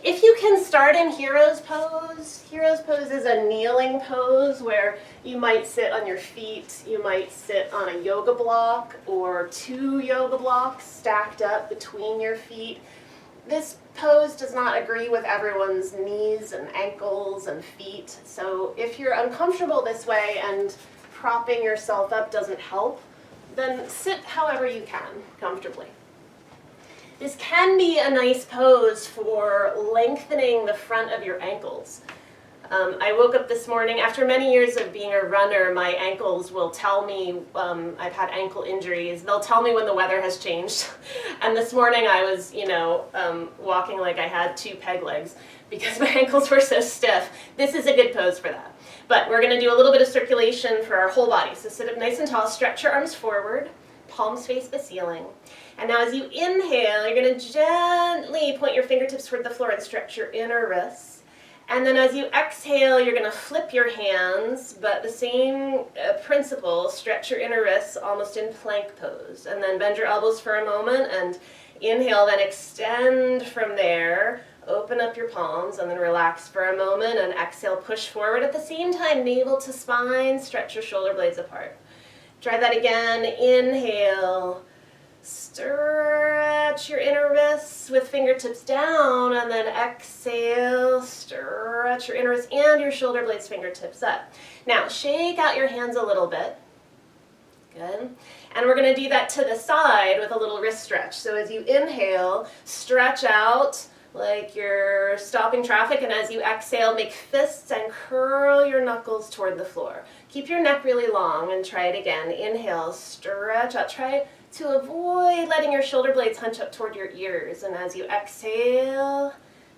If you can start in Hero's Pose. Hero's Pose is a kneeling pose where you might sit on your feet, you might sit on a yoga block or 2 yoga blocks stacked up between your feet. This pose does not agree with everyone's knees and ankles and feet, so if you're uncomfortable this way and propping yourself up doesn't help, then sit however you can comfortably. This can be a nice pose for lengthening the front of your ankles. I woke up this morning, after many years of being a runner, my ankles will tell me, I've had ankle injuries, they'll tell me when the weather has changed. And this morning I was, walking like I had 2 peg legs because my ankles were so stiff. This is a good pose for that. But we're going to do a little bit of circulation for our whole body. So sit up nice and tall, stretch your arms forward, palms face the ceiling. And now as you inhale, you're going to gently point your fingertips toward the floor and stretch your inner wrists. And then as you exhale, you're going to flip your hands, but the same principle, stretch your inner wrists almost in plank pose. And then bend your elbows for a moment and inhale, then extend from there. Open up your palms and then relax for a moment and exhale, push forward. At the same time, navel to spine, stretch your shoulder blades apart. Try that again. Inhale. Stretch your inner wrists with fingertips down, and then exhale, stretch your inner wrists and your shoulder blades fingertips up. Now, shake out your hands a little bit. Good. And we're going to do that to the side with a little wrist stretch. So as you inhale, stretch out like you're stopping traffic, and as you exhale, make fists and curl your knuckles toward the floor. Keep your neck really long and try it again. Inhale, stretch out. Try to avoid letting your shoulder blades hunch up toward your ears. And as you exhale,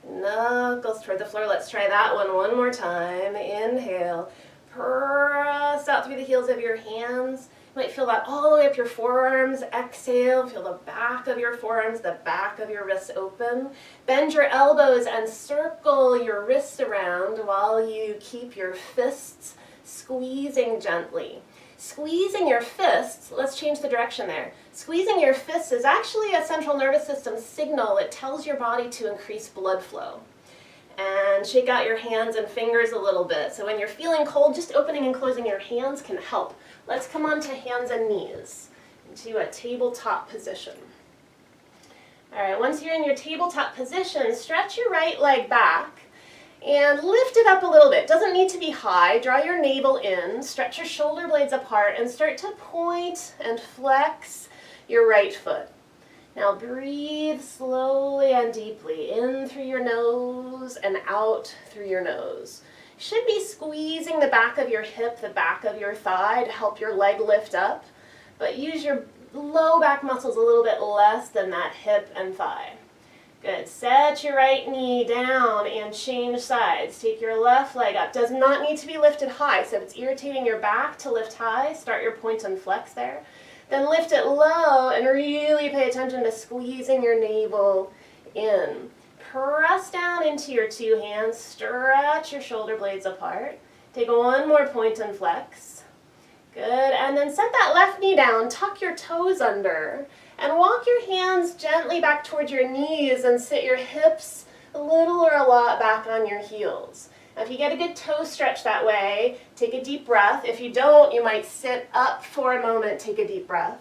knuckles toward the floor. Let's try that one more time. Inhale, press out through the heels of your hands. You might feel that all the way up your forearms. Exhale, feel the back of your forearms, the back of your wrists open. Bend your elbows and circle your wrists around while you keep your fists squeezing gently. Squeezing your fists, let's change the direction there. Squeezing your fists is actually a central nervous system signal. It tells your body to increase blood flow. And shake out your hands and fingers a little bit. So when you're feeling cold, just opening and closing your hands can help. Let's come on to hands and knees into a tabletop position. All right, once you're in your tabletop position, stretch your right leg back and lift it up a little bit. Doesn't need to be high. Draw your navel in, stretch your shoulder blades apart, and start to point and flex your right foot. Now breathe slowly and deeply in through your nose and out through your nose. You should be squeezing the back of your hip, the back of your thigh to help your leg lift up, but use your low back muscles a little bit less than that hip and thigh. Good. Set your right knee down and change sides. Take your left leg up. Does not need to be lifted high, so if it's irritating your back to lift high, start your point and flex there. Then lift it low and really pay attention to squeezing your navel in. Press down into your 2 hands. Stretch your shoulder blades apart. Take one more point and flex. Good. And then set that left knee down. Tuck your toes under. And walk your hands gently back towards your knees and sit your hips a little or a lot back on your heels. Now if you get a good toe stretch that way, take a deep breath. If you don't, you might sit up for a moment, take a deep breath.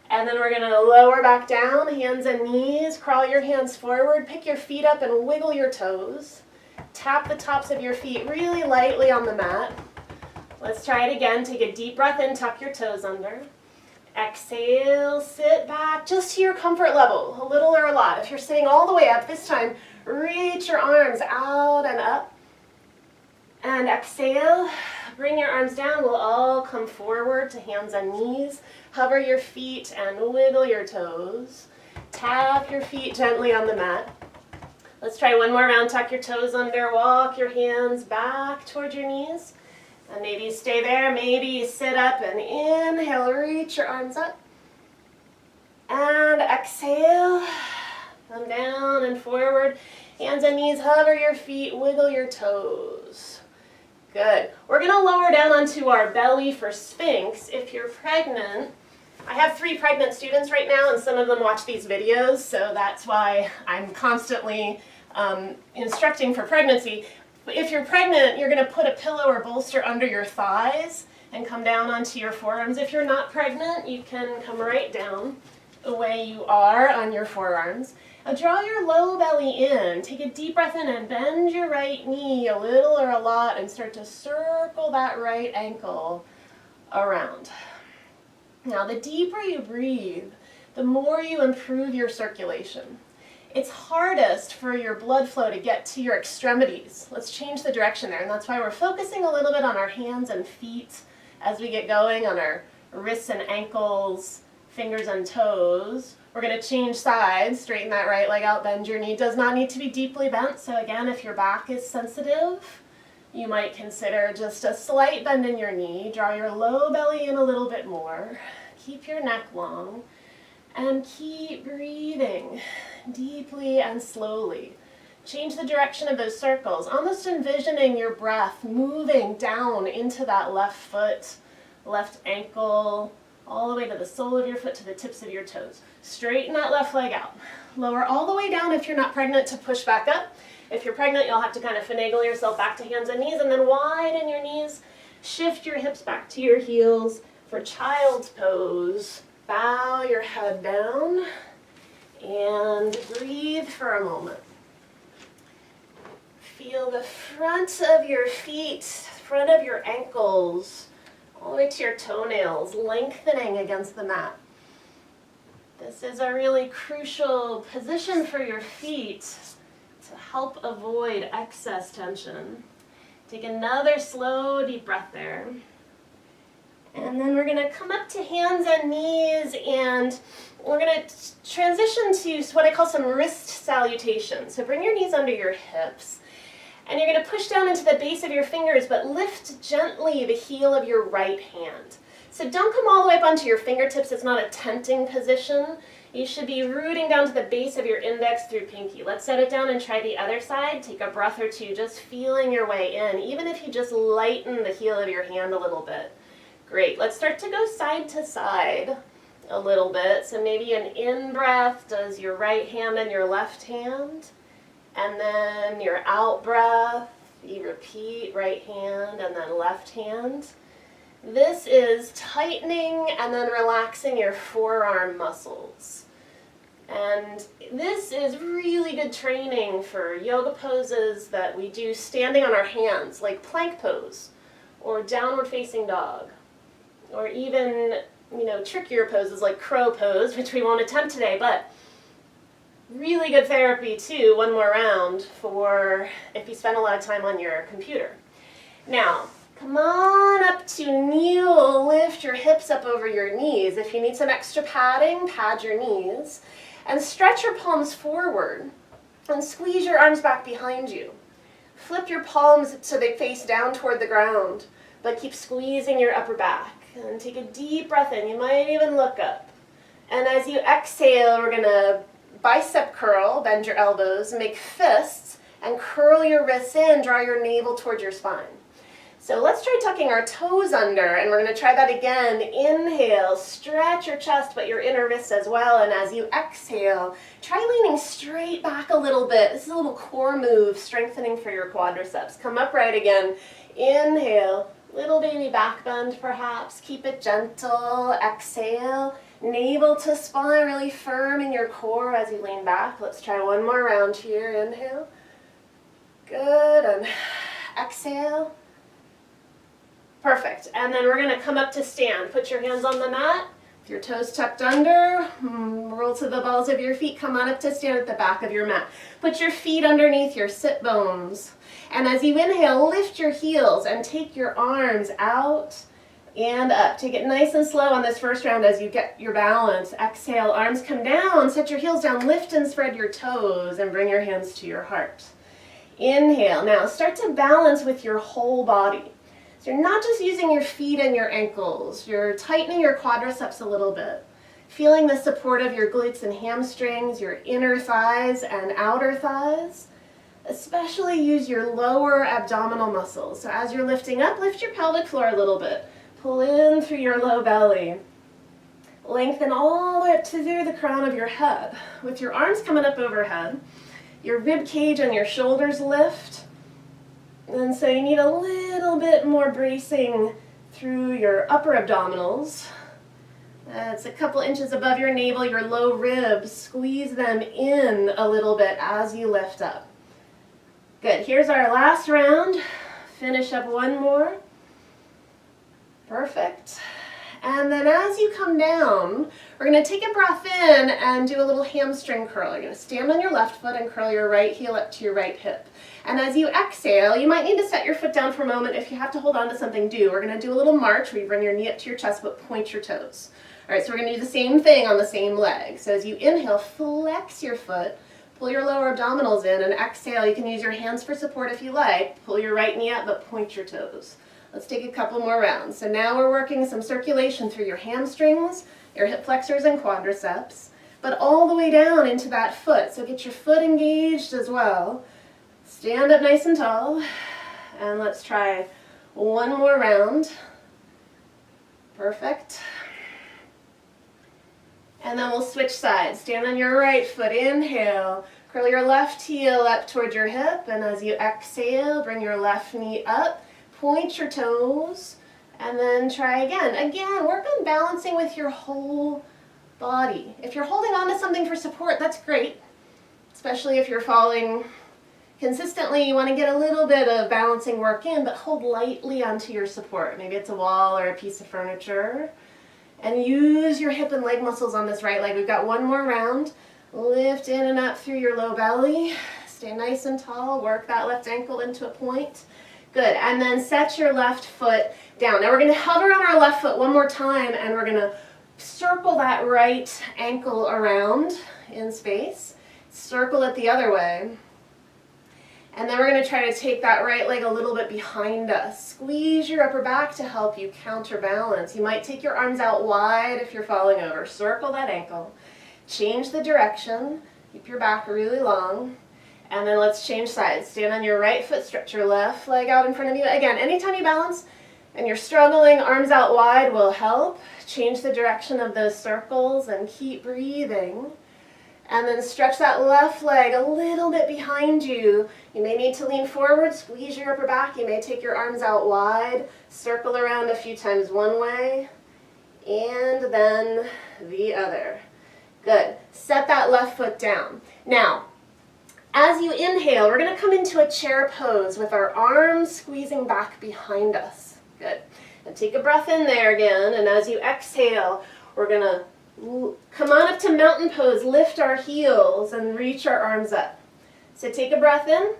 And then we're going to lower back down, hands and knees, crawl your hands forward, pick your feet up and wiggle your toes. Tap the tops of your feet really lightly on the mat. Let's try it again. Take a deep breath in, tuck your toes under. Exhale, sit back just to your comfort level, a little or a lot. If you're sitting all the way up, this time reach your arms out and up. And exhale, bring your arms down. We'll all come forward to hands and knees. Hover your feet and wiggle your toes. Tap your feet gently on the mat. Let's try one more round. Tuck your toes under, walk your hands back toward your knees. And maybe stay there, maybe sit up and inhale, reach your arms up. And exhale, come down and forward. Hands and knees, hover your feet, wiggle your toes. Good. We're going to lower down onto our belly for Sphinx. If you're pregnant, I have 3 pregnant students right now, and some of them watch these videos, so that's why I'm constantly instructing for pregnancy. If you're pregnant, you're going to put a pillow or bolster under your thighs and come down onto your forearms. If you're not pregnant, you can come right down the way you are on your forearms. Now draw your low belly in. Take a deep breath in and bend your right knee a little or a lot and start to circle that right ankle around. Now the deeper you breathe, the more you improve your circulation. It's hardest for your blood flow to get to your extremities. Let's change the direction there, and that's why we're focusing a little bit on our hands and feet as we get going, on our wrists and ankles, fingers and toes. We're going to change sides, straighten that right leg out, bend your knee. Does not need to be deeply bent, so again, if your back is sensitive, you might consider just a slight bend in your knee. Draw your low belly in a little bit more. Keep your neck long, and keep breathing deeply and slowly. Change the direction of those circles, almost envisioning your breath moving down into that left foot, left ankle, all the way to the sole of your foot, to the tips of your toes. Straighten that left leg out. Lower all the way down if you're not pregnant to push back up. If you're pregnant, you'll have to kind of finagle yourself back to hands and knees, and then widen your knees. Shift your hips back to your heels for child's pose. Bow your head down and breathe for a moment. Feel the front of your feet, front of your ankles, all the way to your toenails, lengthening against the mat. This is a really crucial position for your feet to help avoid excess tension. Take another slow, deep breath there. And then we're going to come up to hands and knees, and we're going to transition to what I call some wrist salutations. So bring your knees under your hips, and you're going to push down into the base of your fingers, but lift gently the heel of your right hand. So don't come all the way up onto your fingertips. It's not a tenting position. You should be rooting down to the base of your index through pinky. Let's set it down and try the other side. Take a breath or two, just feeling your way in, even if you just lighten the heel of your hand a little bit. Great. Let's start to go side to side a little bit. So maybe an in-breath does your right hand and your left hand. And then your out-breath, you repeat right hand and then left hand. This is tightening and then relaxing your forearm muscles. And this is really good training for yoga poses that we do standing on our hands, like plank pose or downward facing dog. Or even, trickier poses like crow pose, which we won't attempt today, but really good therapy too, one more round, for if you spend a lot of time on your computer. Now, come on up to kneel, lift your hips up over your knees. If you need some extra padding, pad your knees, and stretch your palms forward, and squeeze your arms back behind you. Flip your palms so they face down toward the ground, but keep squeezing your upper back. And take a deep breath in. You might even look up. And as you exhale, we're going to bicep curl, bend your elbows, make fists, and curl your wrists in, draw your navel towards your spine. So let's try tucking our toes under, and we're going to try that again. Inhale, stretch your chest, but your inner wrist as well. And as you exhale, try leaning straight back a little bit. This is a little core move, strengthening for your quadriceps. Come upright again. Inhale. Little baby back bend perhaps. Keep it gentle. Exhale. Navel to spine, really firm in your core as you lean back. Let's try one more round here. Inhale. Good. And exhale. Perfect. And then we're going to come up to stand. Put your hands on the mat. With your toes tucked under, roll to the balls of your feet. Come on up to stand at the back of your mat. Put your feet underneath your sit bones. And as you inhale, lift your heels and take your arms out and up. Take it nice and slow on this first round as you get your balance. Exhale, arms come down, set your heels down, lift and spread your toes, and bring your hands to your heart. Inhale. Now start to balance with your whole body. So you're not just using your feet and your ankles, you're tightening your quadriceps a little bit. Feeling the support of your glutes and hamstrings, your inner thighs and outer thighs. Especially use your lower abdominal muscles. So as you're lifting up, lift your pelvic floor a little bit. Pull in through your low belly. Lengthen all the way up to through the crown of your head. With your arms coming up overhead, your rib cage and your shoulders lift. And so you need a little bit more bracing through your upper abdominals. It's a couple inches above your navel, your low ribs. Squeeze them in a little bit as you lift up. Good. Here's our last round. Finish up one more. Perfect. And then as you come down, we're going to take a breath in and do a little hamstring curl. You're going to stand on your left foot and curl your right heel up to your right hip. And as you exhale, you might need to set your foot down for a moment. If you have to hold on to something, do. We're going to do a little march where you bring your knee up to your chest but point your toes. All right, so we're going to do the same thing on the same leg. So as you inhale, flex your foot, pull your lower abdominals in, and exhale. You can use your hands for support if you like. Pull your right knee up but point your toes. Let's take a couple more rounds. So now we're working some circulation through your hamstrings, your hip flexors and quadriceps, but all the way down into that foot. So get your foot engaged as well. Stand up nice and tall, and let's try one more round. Perfect. And then we'll switch sides. Stand on your right foot, inhale, curl your left heel up toward your hip, and as you exhale, bring your left knee up. Point your toes, and then try again. Again, work on balancing with your whole body. If you're holding on to something for support, that's great, especially if you're falling consistently. You want to get a little bit of balancing work in, but hold lightly onto your support. Maybe it's a wall or a piece of furniture. And use your hip and leg muscles on this right leg. We've got one more round. Lift in and up through your low belly. Stay nice and tall. Work that left ankle into a point. Good, and then set your left foot down. Now we're going to hover on our left foot one more time, and we're going to circle that right ankle around in space. Circle it the other way. And then we're going to try to take that right leg a little bit behind us. Squeeze your upper back to help you counterbalance. You might take your arms out wide if you're falling over. Circle that ankle. Change the direction. Keep your back really long. And then let's change sides. Stand on your right foot, stretch your left leg out in front of you. Again, anytime you balance and you're struggling, arms out wide will help. Change the direction of those circles and keep breathing. And then stretch that left leg a little bit behind you. You may need to lean forward, squeeze your upper back. You may take your arms out wide, circle around a few times one way, and then the other. Good. Set that left foot down. Now, as you inhale, we're going to come into a chair pose with our arms squeezing back behind us. Good. And take a breath in there again, and as you exhale, we're going to come on up to mountain pose, lift our heels, and reach our arms up. So take a breath in,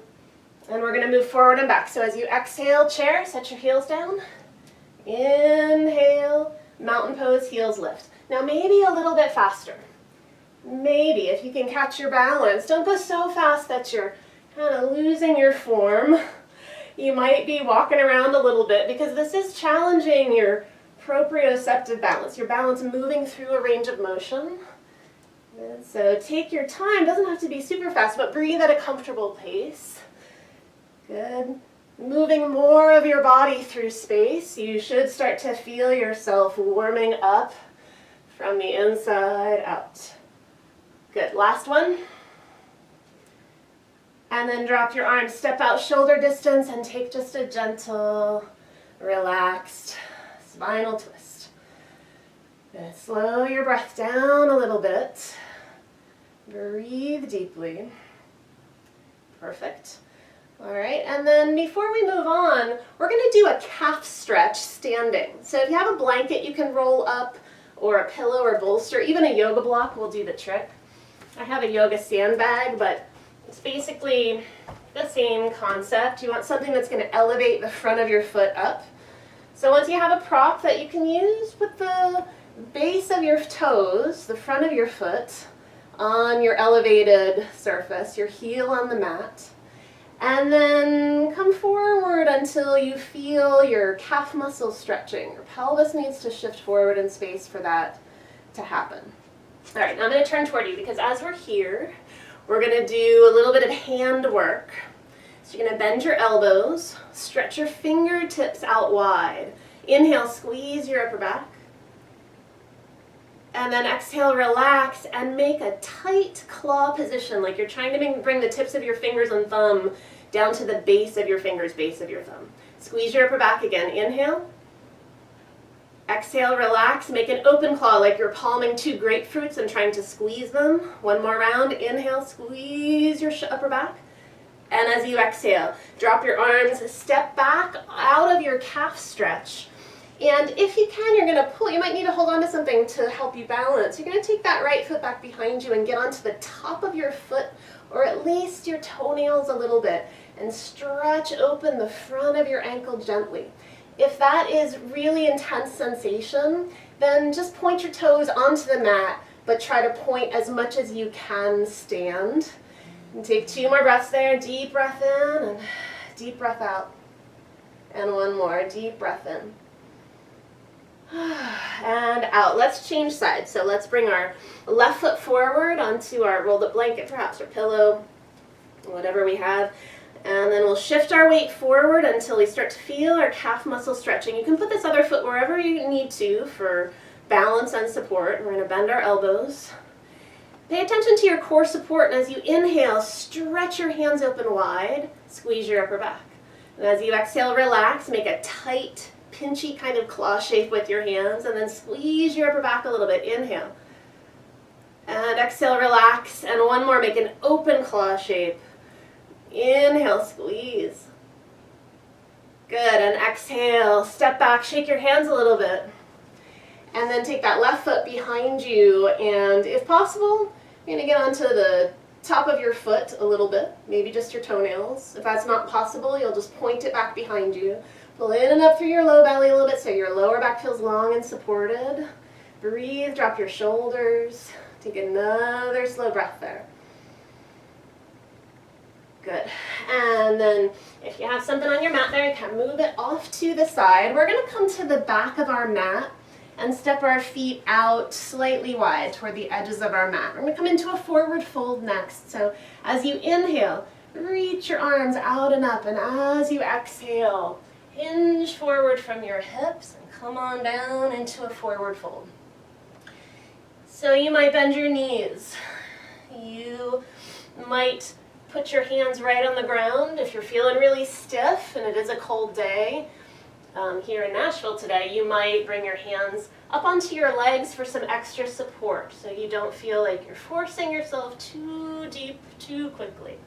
and we're going to move forward and back. So as you exhale, chair, set your heels down. Inhale, mountain pose, heels lift. Now maybe a little bit faster. Maybe, if you can catch your balance. Don't go so fast that you're kind of losing your form. You might be walking around a little bit because this is challenging your proprioceptive balance, your balance moving through a range of motion. And so take your time. Doesn't have to be super fast, but breathe at a comfortable pace. Good. Moving more of your body through space. You should start to feel yourself warming up from the inside out. Good, last one. And then drop your arms, step out shoulder distance, and take just a gentle, relaxed spinal twist. Good. Slow your breath down a little bit. Breathe deeply. Perfect. All right, and then before we move on, we're going to do a calf stretch standing. So if you have a blanket you can roll up, or a pillow or bolster, even a yoga block will do the trick. I have a yoga sandbag, but it's basically the same concept. You want something that's going to elevate the front of your foot up. So once you have a prop that you can use, put the base of your toes, the front of your foot, on your elevated surface, your heel on the mat. And then come forward until you feel your calf muscles stretching. Your pelvis needs to shift forward in space for that to happen. All right, now I'm going to turn toward you because as we're here, we're going to do a little bit of hand work. So you're going to bend your elbows, stretch your fingertips out wide. Inhale, squeeze your upper back. And then exhale, relax, and make a tight claw position, like you're trying to bring the tips of your fingers and thumb down to the base of your fingers, base of your thumb. Squeeze your upper back again. Inhale. Exhale, relax, make an open claw like you're palming two grapefruits and trying to squeeze them. One more round. Inhale, squeeze your upper back. And as you exhale, drop your arms, step back out of your calf stretch. And if you can, you're going to pull. You might need to hold on to something to help you balance. You're going to take that right foot back behind you and get onto the top of your foot, or at least your toenails a little bit, and stretch open the front of your ankle gently. If that is really intense sensation, then just point your toes onto the mat, but try to point as much as you can stand. And take 2 more breaths there. Deep breath in and deep breath out. And one more. Deep breath in. And out. Let's change sides. So let's bring our left foot forward onto our rolled up blanket, perhaps, or pillow, whatever we have. And then we'll shift our weight forward until we start to feel our calf muscle stretching. You can put this other foot wherever you need to for balance and support. We're going to bend our elbows. Pay attention to your core support, and as you inhale, stretch your hands open wide, squeeze your upper back. And as you exhale, relax, make a tight, pinchy kind of claw shape with your hands, and then squeeze your upper back a little bit. Inhale. And exhale, relax, and one more, make an open claw shape. Inhale, squeeze. Good, and exhale, step back, shake your hands a little bit. And then take that left foot behind you, and if possible, you're going to get onto the top of your foot a little bit, maybe just your toenails. If that's not possible, you'll just point it back behind you. Pull in and up through your low belly a little bit so your lower back feels long and supported. Breathe, drop your shoulders. Take another slow breath there. Good. And then if you have something on your mat there, you can move it off to the side. We're going to come to the back of our mat and step our feet out slightly wide toward the edges of our mat. We're going to come into a forward fold next. So as you inhale, reach your arms out and up, and as you exhale, hinge forward from your hips and come on down into a forward fold. So you might bend your knees. You might put your hands right on the ground if you're feeling really stiff and it is a cold day. Here in Nashville today, you might bring your hands up onto your legs for some extra support so you don't feel like you're forcing yourself too deep too quickly.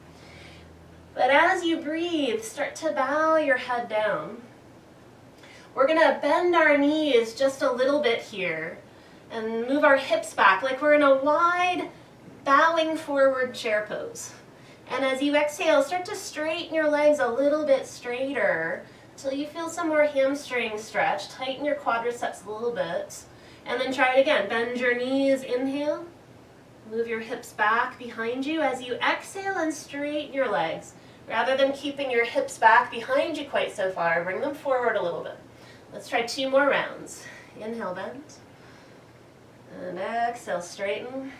But as you breathe, start to bow your head down. We're going to bend our knees just a little bit here and move our hips back like we're in a wide bowing forward chair pose. And as you exhale, start to straighten your legs a little bit straighter until you feel some more hamstring stretch. Tighten your quadriceps a little bit. And then try it again. Bend your knees, inhale. Move your hips back behind you. As you exhale and straighten your legs. Rather than keeping your hips back behind you quite so far, bring them forward a little bit. Let's try 2 more rounds. Inhale, bend. And exhale, straighten.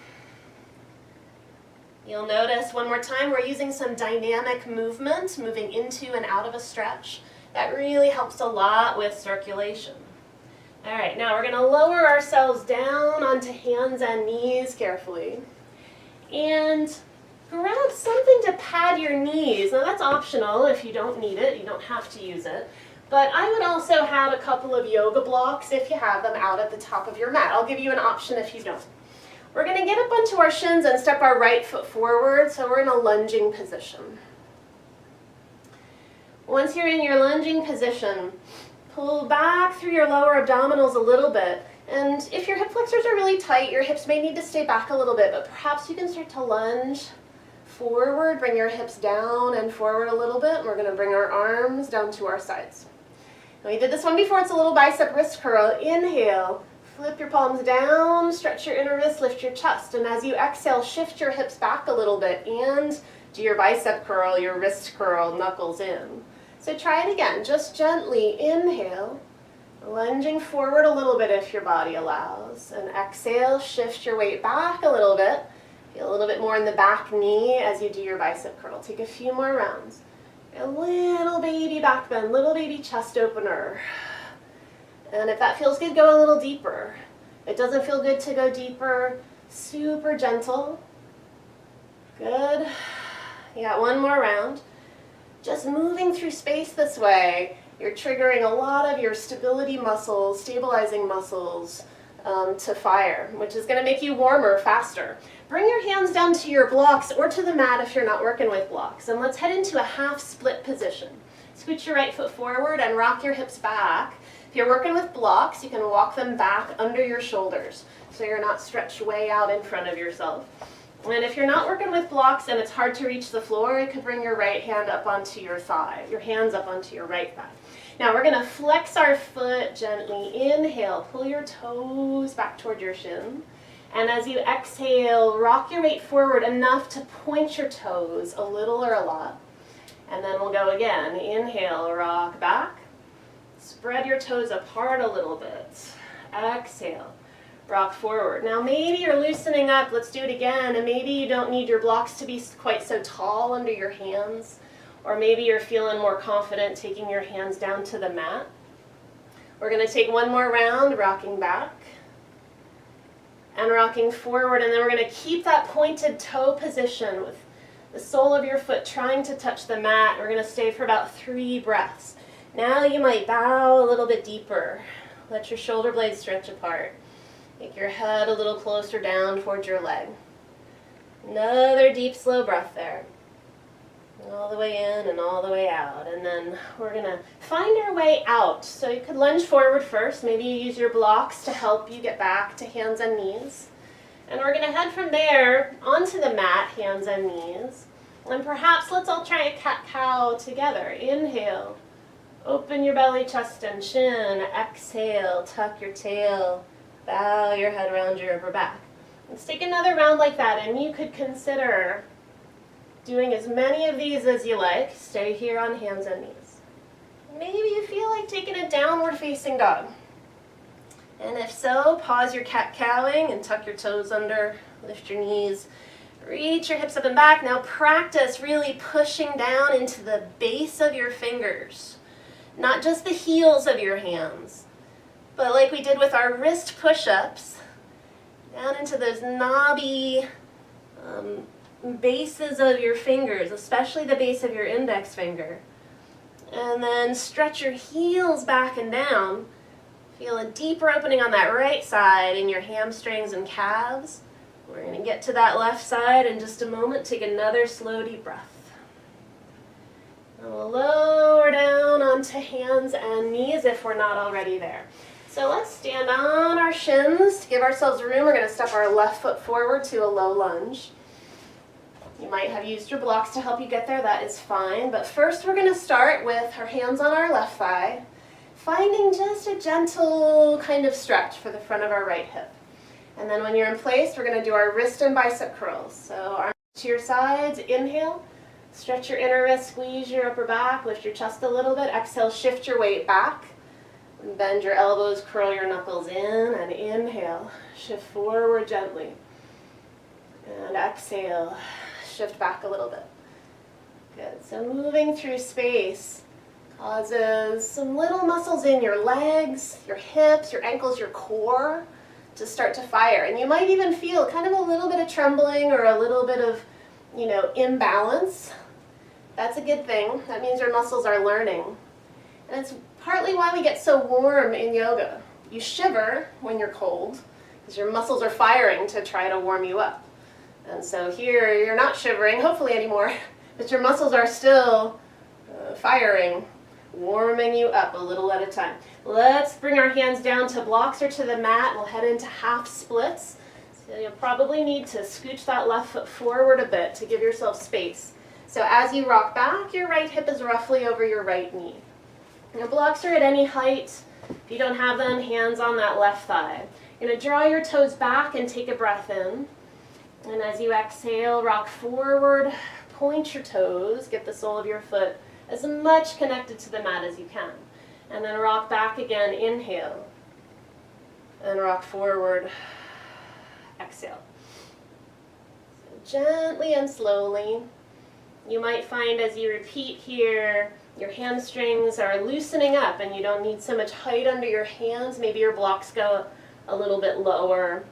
You'll notice one more time we're using some dynamic movement, moving into and out of a stretch. That really helps a lot with circulation. All right, now we're going to lower ourselves down onto hands and knees carefully. And grab something to pad your knees. Now that's optional if you don't need it. You don't have to use it. But I would also have a couple of yoga blocks if you have them out at the top of your mat. I'll give you an option if you don't. We're going to get up onto our shins and step our right foot forward, so we're in a lunging position. Once you're in your lunging position, pull back through your lower abdominals a little bit. And if your hip flexors are really tight, your hips may need to stay back a little bit, but perhaps you can start to lunge forward, bring your hips down and forward a little bit. We're going to bring our arms down to our sides. Now, we did this one before. It's a little bicep wrist curl. Inhale. Flip your palms down, stretch your inner wrist, lift your chest. And as you exhale, shift your hips back a little bit and do your bicep curl, your wrist curl, knuckles in. So try it again, just gently. Inhale, lunging forward a little bit if your body allows. And exhale, shift your weight back a little bit. Feel a little bit more in the back knee as you do your bicep curl. Take a few more rounds. A little baby back bend, little baby chest opener. And if that feels good, go a little deeper. It doesn't feel good to go deeper. Super gentle. Good. You got one more round. Just moving through space this way, you're triggering a lot of your stability muscles, stabilizing muscles to fire, which is going to make you warmer faster. Bring your hands down to your blocks or to the mat if you're not working with blocks. And let's head into a half split position. Scoot your right foot forward and rock your hips back. If you're working with blocks, you can walk them back under your shoulders so you're not stretched way out in front of yourself. And if you're not working with blocks and it's hard to reach the floor, you could bring your right hand up onto your thigh, your hands up onto your right thigh. Now we're going to flex our foot gently. Inhale, pull your toes back toward your shin. And as you exhale, rock your weight forward enough to point your toes, a little or a lot. And then we'll go again. Inhale, rock back. Spread your toes apart a little bit. Exhale, rock forward. Now maybe you're loosening up. Let's do it again. And maybe you don't need your blocks to be quite so tall under your hands. Or maybe you're feeling more confident taking your hands down to the mat. We're going to take one more round, rocking back and rocking forward. And then we're going to keep that pointed toe position with the sole of your foot trying to touch the mat. We're going to stay for about 3 breaths. Now you might bow a little bit deeper. Let your shoulder blades stretch apart. Take your head a little closer down towards your leg. Another deep, slow breath there. All the way in and all the way out. And then we're going to find our way out. So you could lunge forward first. Maybe you use your blocks to help you get back to hands and knees. And we're going to head from there onto the mat, hands and knees. And perhaps let's all try a cat-cow together. Inhale. Open your belly, chest, and chin. Exhale. Tuck your tail. Bow your head around your upper back. Let's take another round like that. And you could consider doing as many of these as you like. Stay here on hands and knees. Maybe you feel like taking a downward facing dog. And if so, pause your cat-cowing and tuck your toes under, lift your knees, reach your hips up and back. Now practice really pushing down into the base of your fingers, not just the heels of your hands, but like we did with our wrist push-ups, down into those knobby bases of your fingers, especially the base of your index finger. And then stretch your heels back and down. Feel a deeper opening on that right side in your hamstrings and calves. We're going to get to that left side in just a moment. Take another slow, deep breath. And we'll lower down onto hands and knees if we're not already there. So let's stand on our shins to give ourselves room. We're going to step our left foot forward to a low lunge. You might have used your blocks to help you get there. That is fine. But first we're going to start with our hands on our left thigh, finding just a gentle kind of stretch for the front of our right hip. And then when you're in place, we're going to do our wrist and bicep curls. So arms to your sides. Inhale. Stretch your inner wrist, squeeze your upper back, lift your chest a little bit. Exhale, shift your weight back. And bend your elbows, curl your knuckles in, and inhale. Shift forward gently. And exhale. Shift back a little bit. Good. So moving through space causes some little muscles in your legs, your hips, your ankles, your core to start to fire. And you might even feel kind of a little bit of trembling or a little bit of, imbalance. That's a good thing. That means your muscles are learning. And it's partly why we get so warm in yoga. You shiver when you're cold because your muscles are firing to try to warm you up. And so here you're not shivering, hopefully anymore, but your muscles are still firing, warming you up a little at a time. Let's bring our hands down to blocks or to the mat. We'll head into half splits. So you'll probably need to scooch that left foot forward a bit to give yourself space. So as you rock back, your right hip is roughly over your right knee. Now blocks are at any height. If you don't have them, hands on that left thigh. You're going to draw your toes back and take a breath in. And as you exhale, rock forward, point your toes, get the sole of your foot as much connected to the mat as you can. And then rock back again, inhale. And rock forward, exhale. So gently and slowly. You might find as you repeat here, your hamstrings are loosening up and you don't need so much height under your hands. Maybe your blocks go a little bit lower.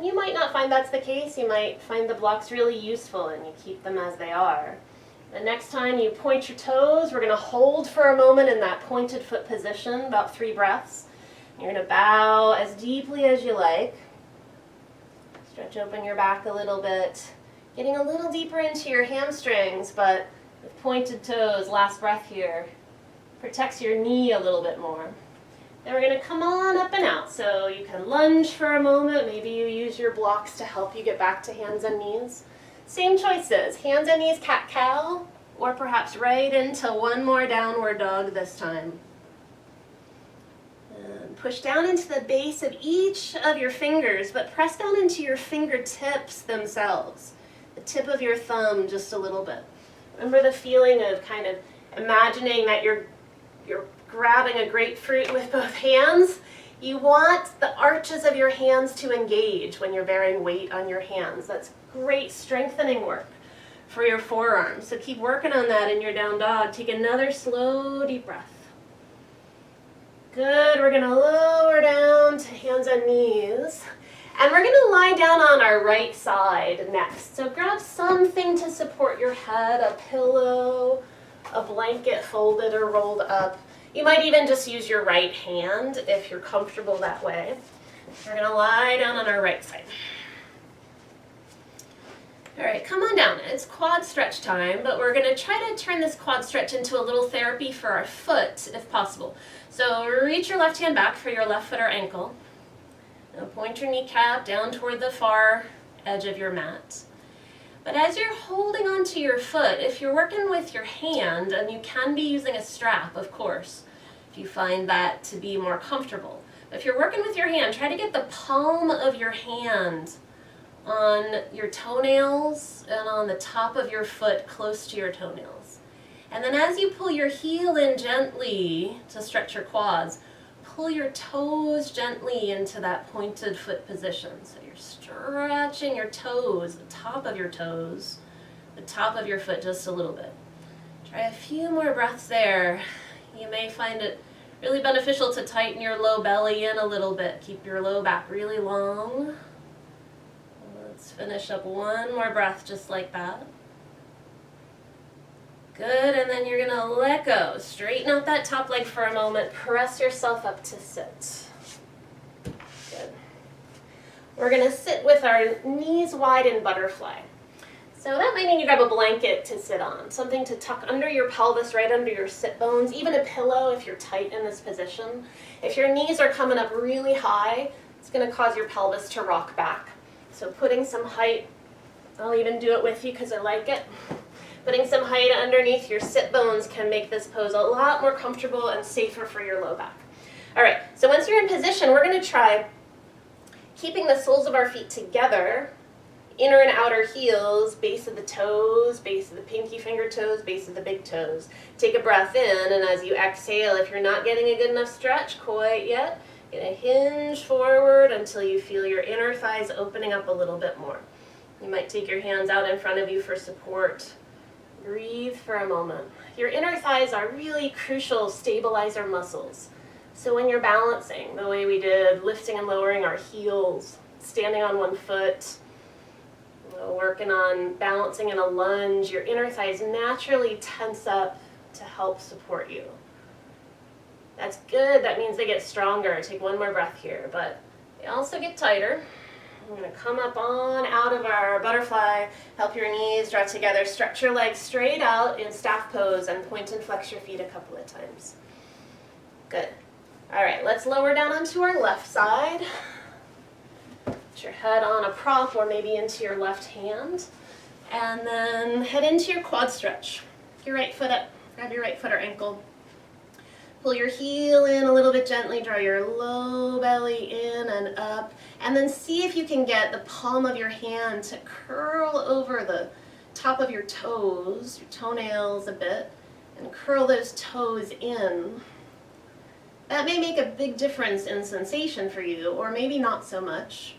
You might not find that's the case. You might find the blocks really useful and you keep them as they are. The next time you point your toes, we're going to hold for a moment in that pointed foot position, about 3 breaths. You're going to bow as deeply as you like. Stretch open your back a little bit, getting a little deeper into your hamstrings, but with pointed toes, last breath here, protects your knee a little bit more. Then we're going to come on up and out, so you can lunge for a moment. Maybe you use your blocks to help you get back to hands and knees. Same choices, hands and knees, cat-cow, or perhaps right into one more downward dog this time. And push down into the base of each of your fingers, but press down into your fingertips themselves. The tip of your thumb just a little bit. Remember the feeling of kind of imagining that you're grabbing a grapefruit with both hands? You want the arches of your hands to engage when you're bearing weight on your hands. That's great strengthening work for your forearms. So keep working on that in your down dog. Take another slow, deep breath. Good. We're going to lower down to hands and knees. And we're going to lie down on our right side next. So grab something to support your head, a pillow, a blanket folded or rolled up. You might even just use your right hand if you're comfortable that way. We're going to lie down on our right side. All right, come on down. It's quad stretch time, but we're going to try to turn this quad stretch into a little therapy for our foot if possible. So reach your left hand back for your left foot or ankle. Now point your kneecap down toward the far edge of your mat. But as you're holding onto your foot, if you're working with your hand, and you can be using a strap, of course, if you find that to be more comfortable. If you're working with your hand, try to get the palm of your hand on your toenails and on the top of your foot close to your toenails. And then as you pull your heel in gently to stretch your quads, pull your toes gently into that pointed foot position. So you're stretching your toes, the top of your toes, the top of your foot just a little bit. Try a few more breaths there. You may find it really beneficial to tighten your low belly in a little bit. Keep your low back really long. Let's finish up one more breath just like that. Good, and then you're going to let go. Straighten out that top leg for a moment. Press yourself up to sit. Good. We're going to sit with our knees wide in butterfly. So that might mean you grab a blanket to sit on, something to tuck under your pelvis, right under your sit bones, even a pillow if you're tight in this position. If your knees are coming up really high, it's going to cause your pelvis to rock back. So putting some height, I'll even do it with you because I like it. Putting some height underneath your sit bones can make this pose a lot more comfortable and safer for your low back. All right, so once you're in position, we're going to try keeping the soles of our feet together, inner and outer heels, base of the toes, base of the pinky finger toes, base of the big toes. Take a breath in, and as you exhale, if you're not getting a good enough stretch quite yet, you're going to hinge forward until you feel your inner thighs opening up a little bit more. You might take your hands out in front of you for support. Breathe for a moment. Your inner thighs are really crucial stabilizer muscles. So when you're balancing, the way we did, lifting and lowering our heels, standing on one foot, working on balancing in a lunge, your inner thighs naturally tense up to help support you. That's good. That means they get stronger. Take one more breath here, but they also get tighter. We're going to come up on out of our butterfly, help your knees draw together, stretch your legs straight out in staff pose, and point and flex your feet a couple of times. Good. All right, let's lower down onto our left side. Put your head on a prop or maybe into your left hand. And then head into your quad stretch. Your right foot up, grab your right foot or ankle. Pull your heel in a little bit gently, draw your low belly in and up, and then see if you can get the palm of your hand to curl over the top of your toes, your toenails a bit, and curl those toes in. That may make a big difference in sensation for you, or maybe not so much,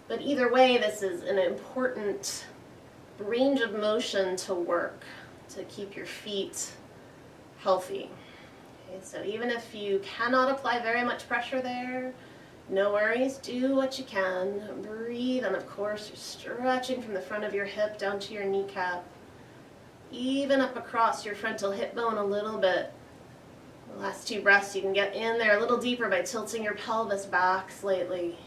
but either way, this is an important range of motion to work to keep your feet healthy. So even if you cannot apply very much pressure there, No worries, do what you can. Breathe, and of course you're stretching from the front of your hip down to your kneecap. Even up across your frontal hip bone a little bit. The last 2 breaths, you can get in there a little deeper by tilting your pelvis back slightly.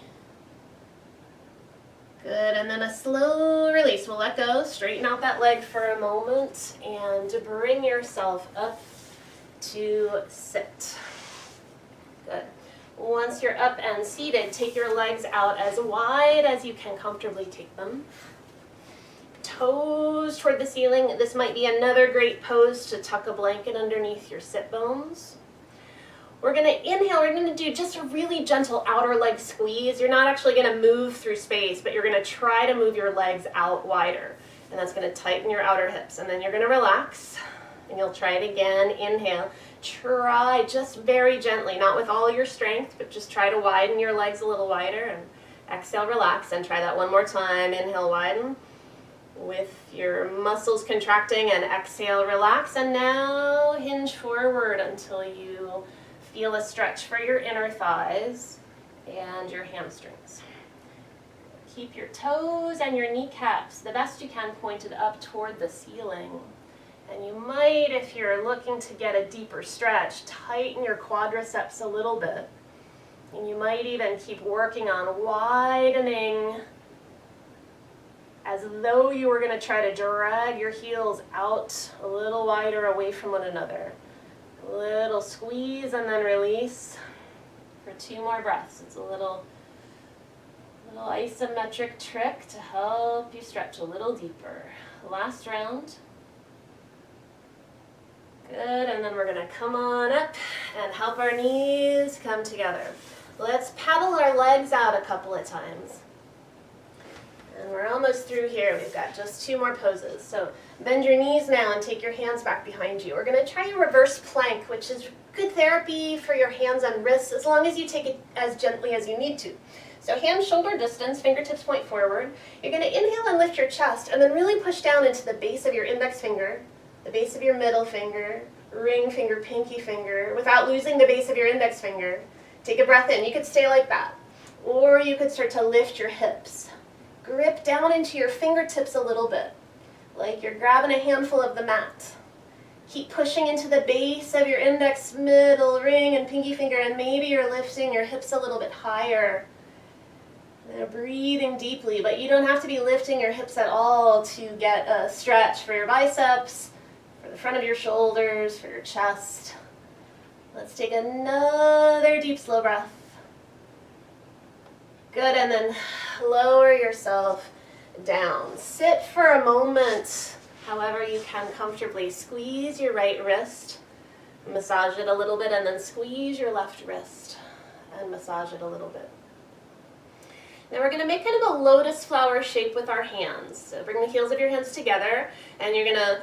Good, and then a slow release. We'll let go, straighten out that leg for a moment, and bring yourself up to sit. Good. Once you're up and seated, take your legs out as wide as you can comfortably take them. Toes toward the ceiling. This might be another great pose to tuck a blanket underneath your sit bones. We're going to inhale, we're going to do just a really gentle outer leg squeeze. You're not actually going to move through space, but you're going to try to move your legs out wider. And that's going to tighten your outer hips. And then you're going to relax, and you'll try it again. Inhale. Try just very gently, not with all your strength, but just try to widen your legs a little wider. And exhale, relax, and try that one more time. Inhale, widen with your muscles contracting, and exhale, relax. And now hinge forward until you feel a stretch for your inner thighs and your hamstrings. Keep your toes and your kneecaps the best you can pointed up toward the ceiling. And you might, if you're looking to get a deeper stretch, tighten your quadriceps a little bit. And you might even keep working on widening as though you were going to try to drag your heels out a little wider away from one another. A little squeeze and then release for 2 more breaths. It's a little isometric trick to help you stretch a little deeper. Last round. Good, and then we're going to come on up and help our knees come together. Let's paddle our legs out a couple of times. And we're almost through here. We've got just 2 more poses. So bend your knees now and take your hands back behind you. We're going to try a reverse plank, which is good therapy for your hands and wrists as long as you take it as gently as you need to. So hands shoulder distance, fingertips point forward. You're going to inhale and lift your chest, and then really push down into the base of your index finger, the base of your middle finger, ring finger, pinky finger, without losing the base of your index finger. Take a breath in. You could stay like that. Or you could start to lift your hips. Grip down into your fingertips a little bit, like you're grabbing a handful of the mat. Keep pushing into the base of your index, middle, ring, and pinky finger, and maybe you're lifting your hips a little bit higher. Now breathing deeply, but you don't have to be lifting your hips at all to get a stretch for your biceps, for the front of your shoulders, for your chest. Let's take another deep, slow breath. Good, and then lower yourself down. Sit for a moment, however you can comfortably. Squeeze your right wrist, massage it a little bit, and then squeeze your left wrist and massage it a little bit. Now we're going to make kind of a lotus flower shape with our hands. So bring the heels of your hands together, and you're going to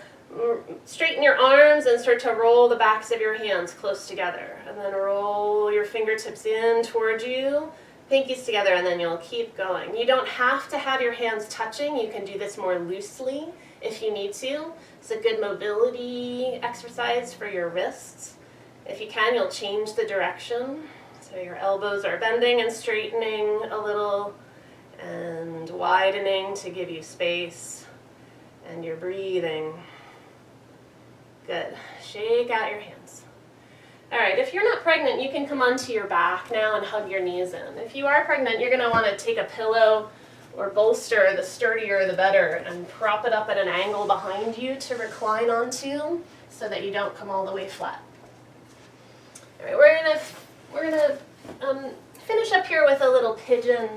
straighten your arms and start to roll the backs of your hands close together. And then roll your fingertips in towards you, pinkies together, and then you'll keep going. You don't have to have your hands touching. You can do this more loosely if you need to. It's a good mobility exercise for your wrists. If you can, you'll change the direction. So your elbows are bending and straightening a little and widening to give you space. And you're breathing. Good. Shake out your hands. All right, if you're not pregnant, you can come onto your back now and hug your knees in. If you are pregnant, you're going to want to take a pillow or bolster, the sturdier the better, and prop it up at an angle behind you to recline onto so that you don't come all the way flat. All right, we're gonna finish up here with a little pigeon.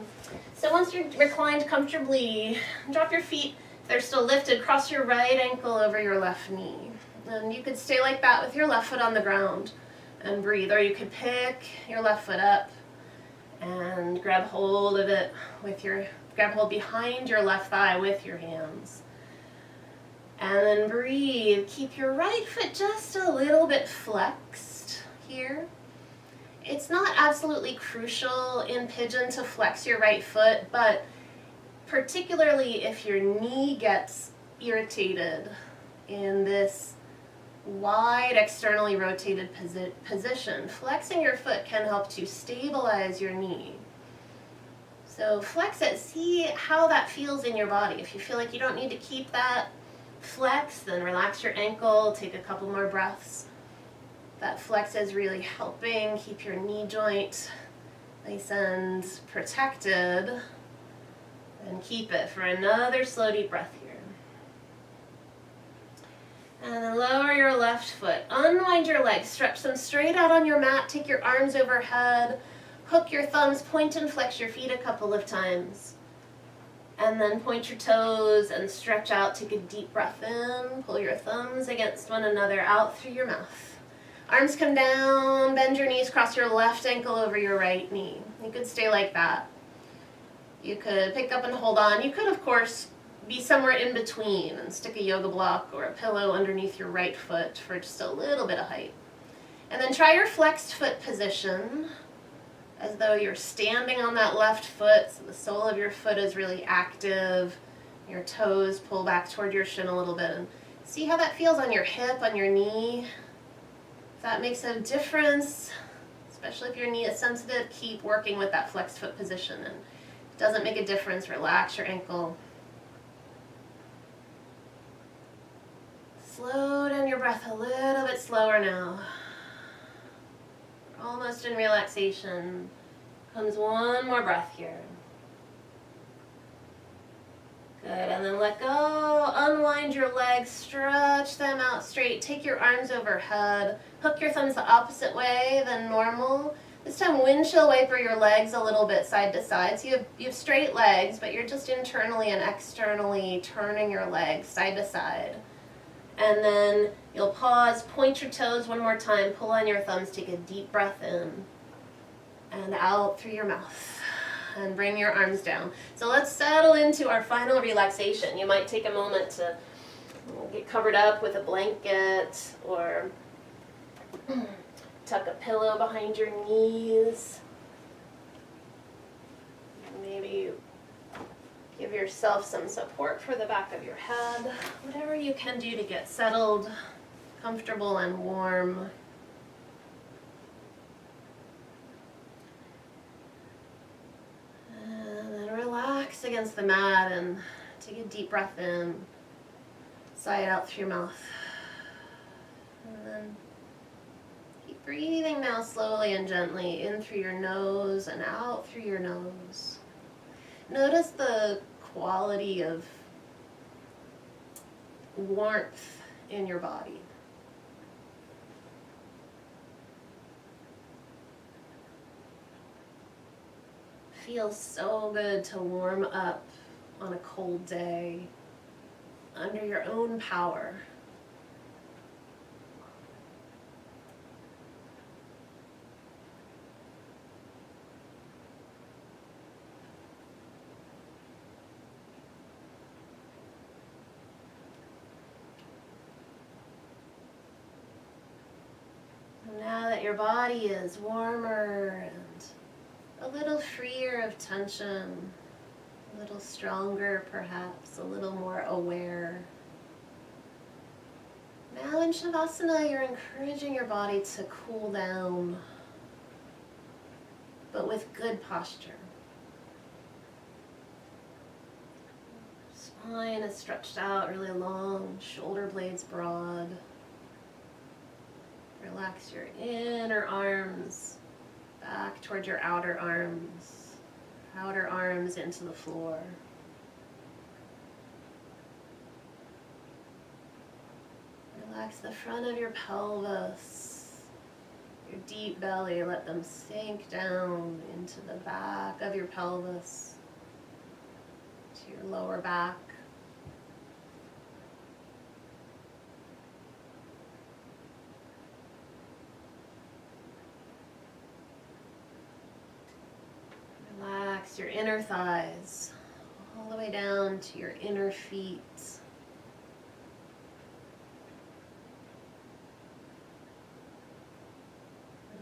So once you're reclined comfortably, drop your feet. They're still lifted. Cross your right ankle over your left knee. And you could stay like that with your left foot on the ground and breathe. Or you could pick your left foot up and grab hold of it with grab hold behind your left thigh with your hands. And then breathe. Keep your right foot just a little bit flexed here. It's not absolutely crucial in pigeon to flex your right foot, but particularly if your knee gets irritated in this wide externally rotated position. Flexing your foot can help to stabilize your knee. So flex it, see how that feels in your body. If you feel like you don't need to keep that flex, then relax your ankle, take a couple more breaths. That flex is really helping keep your knee joint nice and protected. And keep it for another slow deep breath here. And then lower your left foot. Unwind your legs, stretch them straight out on your mat, take your arms overhead, hook your thumbs, point and flex your feet a couple of times. And then point your toes and stretch out, take a deep breath in, pull your thumbs against one another out through your mouth. Arms come down, bend your knees, cross your left ankle over your right knee. You could stay like that. You could pick up and hold on. You could, of course, be somewhere in between and stick a yoga block or a pillow underneath your right foot for just a little bit of height. And then try your flexed foot position as though you're standing on that left foot, so the sole of your foot is really active. Your toes pull back toward your shin a little bit. And see how that feels on your hip, on your knee. If that makes a difference, especially if your knee is sensitive, keep working with that flexed foot position. And if it doesn't make a difference, relax your ankle. Slow down your breath a little bit slower now. We're almost in relaxation. Comes one more breath here. Good, and then let go. Unwind your legs, stretch them out straight. Take your arms overhead. Hook your thumbs the opposite way than normal. This time windshield wiper your legs a little bit side to side. So you have straight legs, but you're just internally and externally turning your legs side to side. And then you'll pause, point your toes one more time, pull on your thumbs, take a deep breath in and out through your mouth. And bring your arms down. So let's settle into our final relaxation. You might take a moment to get covered up with a blanket or tuck a pillow behind your knees. Maybe give yourself some support for the back of your head. Whatever you can do to get settled, comfortable, and warm. And then relax against the mat and take a deep breath in. Sigh it out through your mouth. And then keep breathing now slowly and gently in through your nose and out through your nose. Notice the quality of warmth in your body. Feels so good to warm up on a cold day under your own power. Now that your body is warmer and a little freer of tension, a little stronger perhaps, a little more aware. Now in Shavasana, you're encouraging your body to cool down, but with good posture. Spine is stretched out really long, shoulder blades broad. Relax your inner arms back toward your outer arms into the floor. Relax the front of your pelvis, your deep belly, let them sink down into the back of your pelvis, to your lower back. Relax your inner thighs, all the way down to your inner feet.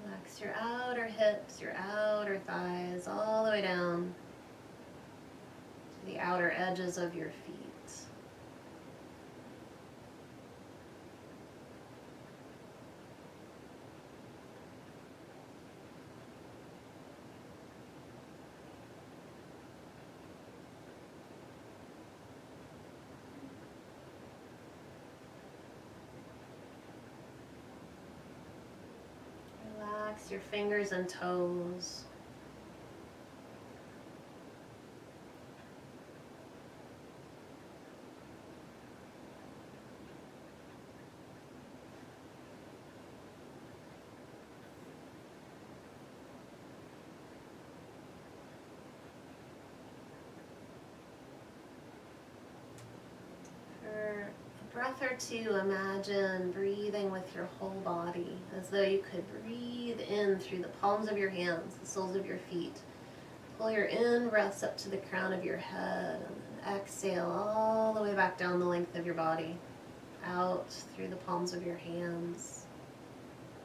Relax your outer hips, your outer thighs, all the way down to the outer edges of your feet. your fingers and toes. Breath or two, imagine breathing with your whole body as though you could breathe in through the palms of your hands, the soles of your feet. Pull your in-breaths up to the crown of your head and exhale all the way back down the length of your body, out through the palms of your hands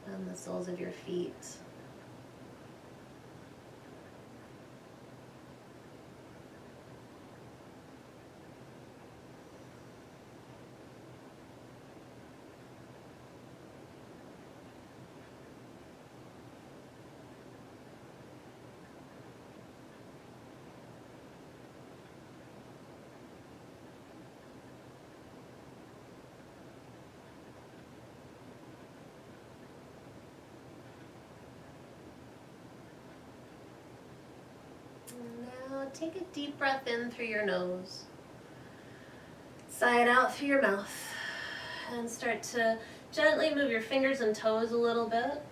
and the soles of your feet. Now take a deep breath in through your nose. Sigh it out through your mouth. And start to gently move your fingers and toes a little bit.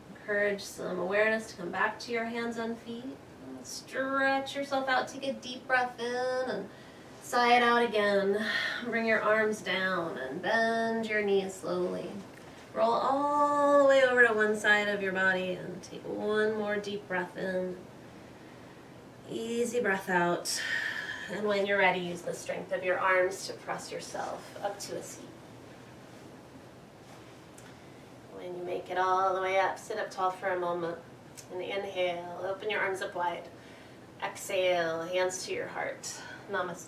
Encourage some awareness to come back to your hands and feet. And stretch yourself out. Take a deep breath in and sigh it out again. Bring your arms down and bend your knees slowly. Roll all the way over to one side of your body and take one more deep breath in. Easy breath out. And when you're ready, use the strength of your arms to press yourself up to a seat. When you make it all the way up, sit up tall for a moment. And inhale, open your arms up wide. Exhale, hands to your heart. Namaste.